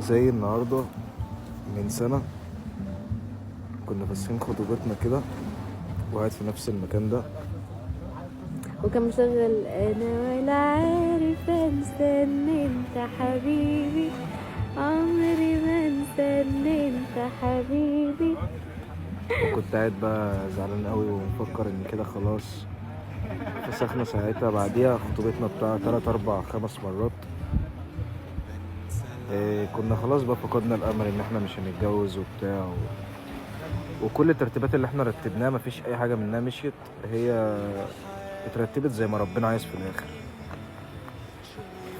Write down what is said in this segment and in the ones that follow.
زي النهارده من سنة كنا فاسخين خطوبتنا كده، وقاعد في نفس المكان ده، وكان مشغل انا ولا عارف انسى ان انت حبيبي، عمري ما انسى ان انت حبيبي. وكنت قاعد بقى زعلان قوي ومفكر ان كده خلاص. فسخنا ساعتها، بعديها خطوبتنا بتاع 3 4 5 مرات. كنا خلاص بقى فقدنا الامل ان احنا مش هنتجوز وبتاع وكل الترتيبات اللي احنا رتبناها مفيش اي حاجه منها مشيت. هي اترتبت زي ما ربنا عايز في الاخر.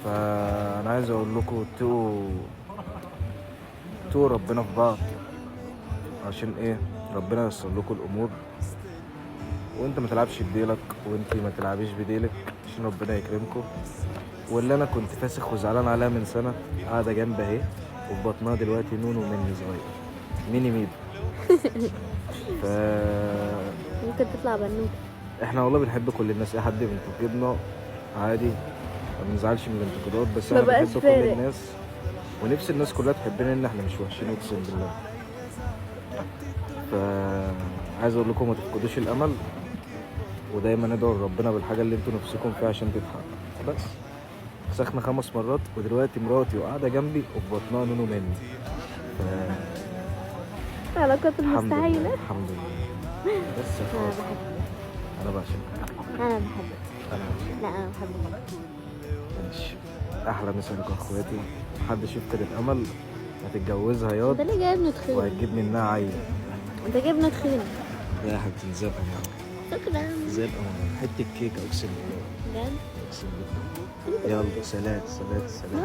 فانا عايز اقول لكم اتقوا ربنا في بعض، عشان ايه؟ ربنا ييسر لكم الامور، وانت ما تلعبش بديلك وانت ما تلعبيش بديلك عشان ربنا يكرمكم. واللي انا كنت فاسخ وزعلان عليها من سنه قاعده جنبي اهي، وفي بطنها دلوقتي نونو مني صغير، ميني ميدو. ف ممكن تطلع بنوته. احنا والله بنحب كل الناس، اي حد بينتقدنا عادي، ما بنزعلش من الانتقادات، بس ما احنا بقاش بنحب كل فارق. الناس، ونفس الناس كلها تحبنا ان احنا مش وحشين، اقسم بالله. عايز اقول لكم ما تفقدوش الامل، ودايما ادعوا لربنا بالحاجه اللي انتوا نفسكم فيها عشان تتحقق. بس فسخنا 5 مرات، ودلوقتي مراتي وقاعده جنبي وفي بطنها نونو مني. علاقات الحمد لله المستحيلة. الحمد لله. بس انا خلاص، بحبك. انا بعشقك. انا بحبك. انا بعشقك. لا انا بحبك. ماشي، احلى مسا لكم اخواتي. محدش يفقد الامل، هتتجوزها ياض انت ليه جايبني تخين؟ وهتجيب منها عيل. انت جايبني تخين. لا يا حبيبتي، زي القمر، شكرا. زي القمر، حته كيكه اقسم بالله، بجد. اقسم بالله. يلا سلام سلام سلام.